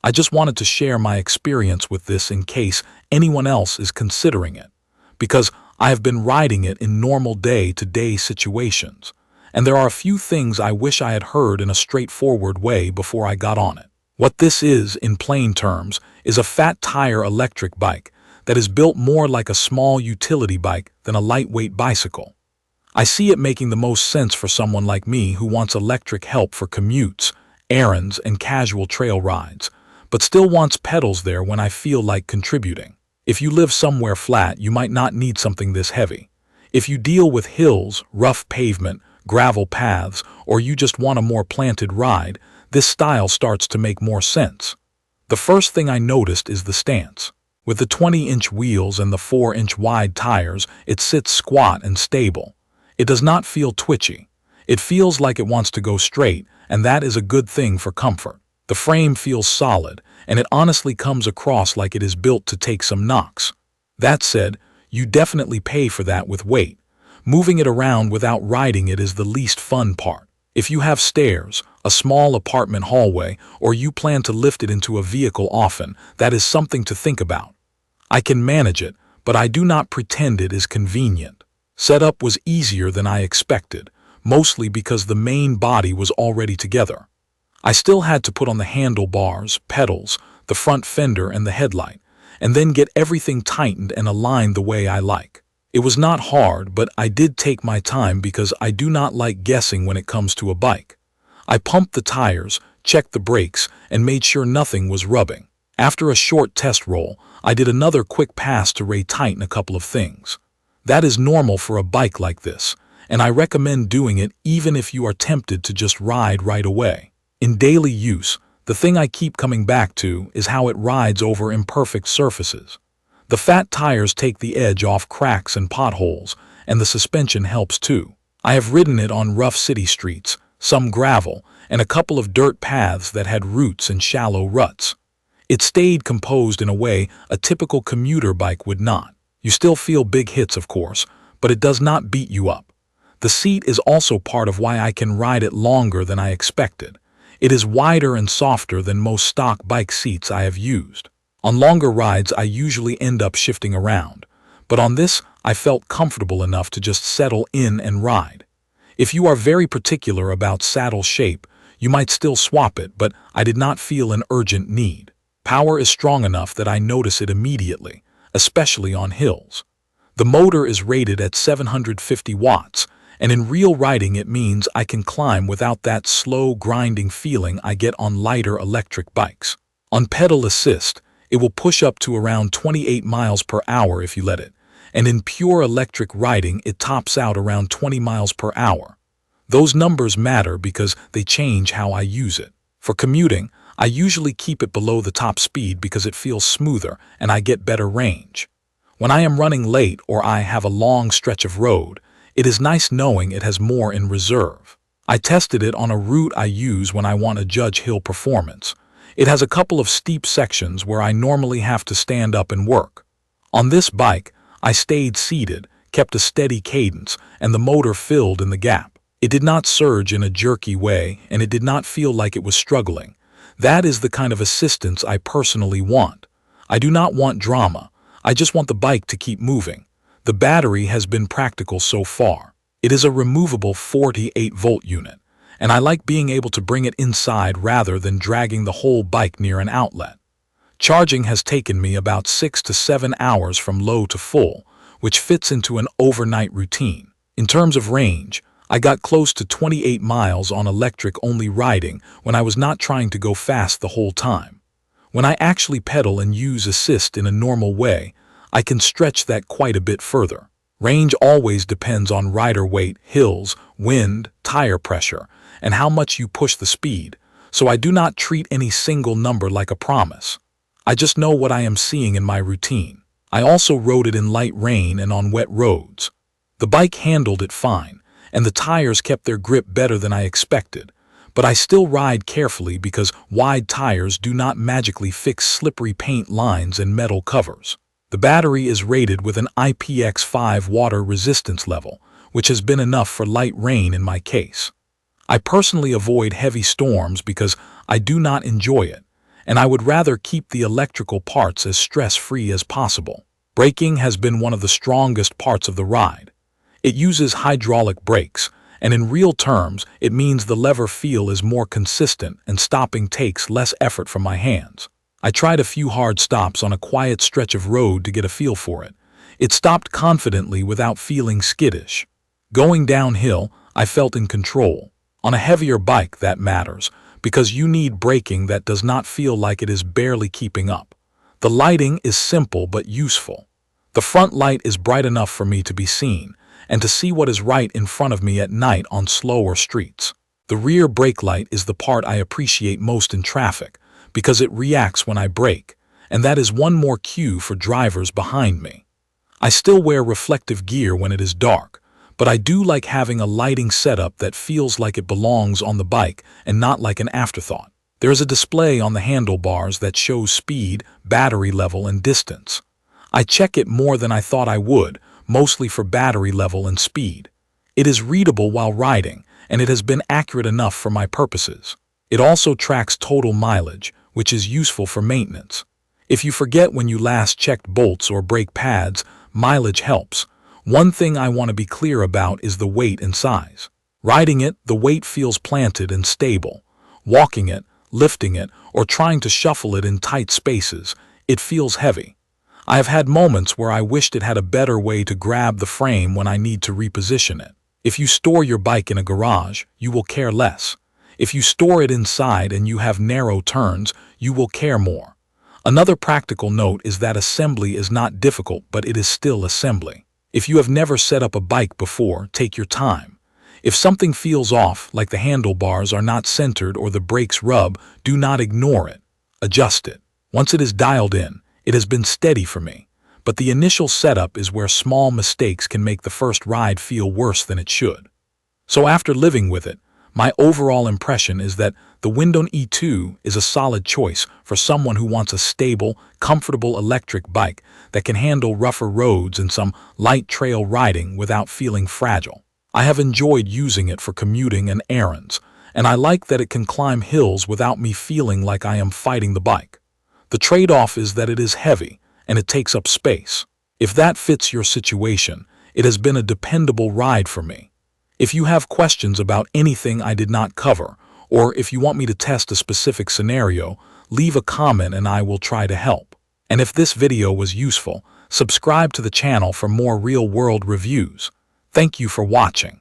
I just wanted to share my experience with this in case anyone else is considering it, because I have been riding it in normal day-to-day situations, and there are a few things I wish I had heard in a straightforward way before I got on it. What this is, in plain terms, is a fat tire electric bike that is built more like a small utility bike than a lightweight bicycle. I see it making the most sense for someone like me who wants electric help for commutes, errands, and casual trail rides, but still wants pedals there when I feel like contributing. If you live somewhere flat, you might not need something this heavy. If you deal with hills, rough pavement, gravel paths, or you just want a more planted ride, this style starts to make more sense. The first thing I noticed is the stance. With the 20-inch wheels and the 4-inch wide tires, it sits squat and stable. It does not feel twitchy. It feels like it wants to go straight, and that is a good thing for comfort. The frame feels solid, and it honestly comes across like it is built to take some knocks. That said, you definitely pay for that with weight. Moving it around without riding it is the least fun part. If you have stairs, a small apartment hallway, or you plan to lift it into a vehicle often, that is something to think about. I can manage it, but I do not pretend it is convenient. Setup was easier than I expected, mostly because the main body was already together. I still had to put on the handlebars, pedals, the front fender, and the headlight, and then get everything tightened and aligned the way I like. It was not hard, but I did take my time because I do not like guessing when it comes to a bike. I pumped the tires, checked the brakes, and made sure nothing was rubbing. After a short test roll, I did another quick pass to re-tighten a couple of things. That is normal for a bike like this, and I recommend doing it even if you are tempted to just ride right away. In daily use, the thing I keep coming back to is how it rides over imperfect surfaces. The fat tires take the edge off cracks and potholes, and the suspension helps too. I have ridden it on rough city streets, some gravel, and a couple of dirt paths that had roots and shallow ruts. It stayed composed in a way a typical commuter bike would not. You still feel big hits, of course, but it does not beat you up. The seat is also part of why I can ride it longer than I expected. It is wider and softer than most stock bike seats I have used. On longer rides, I usually end up shifting around, but on this, I felt comfortable enough to just settle in and ride. If you are very particular about saddle shape, you might still swap it, but I did not feel an urgent need. Power is strong enough that I notice it immediately, especially on hills. The motor is rated at 750 watts, and in real riding it means I can climb without that slow grinding feeling I get on lighter electric bikes. On pedal assist, it will push up to around 28 miles per hour if you let it, and in pure electric riding it tops out around 20 miles per hour. Those numbers matter because they change how I use it. For commuting, I usually keep it below the top speed because it feels smoother and I get better range. When I am running late or I have a long stretch of road, it is nice knowing it has more in reserve. I tested it on a route I use when I want to judge hill performance. It has a couple of steep sections where I normally have to stand up and work. On this bike, I stayed seated, kept a steady cadence, and the motor filled in the gap. It did not surge in a jerky way, and it did not feel like it was struggling. That is the kind of assistance I personally want. I do not want drama. I just want the bike to keep moving. The battery has been practical so far. It is a removable 48-volt unit, and I like being able to bring it inside rather than dragging the whole bike near an outlet. Charging has taken me about 6 to 7 hours from low to full, which fits into an overnight routine. In terms of range, I got close to 28 miles on electric-only riding when I was not trying to go fast the whole time. When I actually pedal and use assist in a normal way, I can stretch that quite a bit further. Range always depends on rider weight, hills, wind, tire pressure, and how much you push the speed, so I do not treat any single number like a promise. I just know what I am seeing in my routine. I also rode it in light rain and on wet roads. The bike handled it fine, and the tires kept their grip better than I expected, but I still ride carefully because wide tires do not magically fix slippery paint lines and metal covers. The battery is rated with an IPX5 water resistance level, which has been enough for light rain in my case. I personally avoid heavy storms because I do not enjoy it, and I would rather keep the electrical parts as stress-free as possible. Braking has been one of the strongest parts of the ride. It uses hydraulic brakes, and in real terms, it means the lever feel is more consistent and stopping takes less effort from my hands. I tried a few hard stops on a quiet stretch of road to get a feel for it. It stopped confidently without feeling skittish. Going downhill, I felt in control. On a heavier bike, that matters, because you need braking that does not feel like it is barely keeping up. The lighting is simple but useful. The front light is bright enough for me to be seen, and to see what is right in front of me at night on slower streets. The rear brake light is the part I appreciate most in traffic, because it reacts when I brake, and that is one more cue for drivers behind me. I still wear reflective gear when it is dark, but I do like having a lighting setup that feels like it belongs on the bike and not like an afterthought. There is a display on the handlebars that shows speed, battery level, and distance. I check it more than I thought I would, mostly for battery level and speed. It is readable while riding, and it has been accurate enough for my purposes. It also tracks total mileage, which is useful for maintenance. If you forget when you last checked bolts or brake pads, mileage helps. One thing I want to be clear about is the weight and size. Riding it, the weight feels planted and stable. Walking it, lifting it, or trying to shuffle it in tight spaces, it feels heavy. I have had moments where I wished it had a better way to grab the frame when I need to reposition it. If you store your bike in a garage, you will care less. If you store it inside and you have narrow turns, you will care more. Another practical note is that assembly is not difficult, but it is still assembly. If you have never set up a bike before, take your time. If something feels off, like the handlebars are not centered or the brakes rub, do not ignore it. Adjust it. Once it is dialed in, it has been steady for me. But the initial setup is where small mistakes can make the first ride feel worse than it should. So after living with it, my overall impression is that the Windone E2 is a solid choice for someone who wants a stable, comfortable electric bike that can handle rougher roads and some light trail riding without feeling fragile. I have enjoyed using it for commuting and errands, and I like that it can climb hills without me feeling like I am fighting the bike. The trade-off is that it is heavy and it takes up space. If that fits your situation, it has been a dependable ride for me. If you have questions about anything I did not cover, or if you want me to test a specific scenario, leave a comment and I will try to help. And if this video was useful, subscribe to the channel for more real-world reviews. Thank you for watching.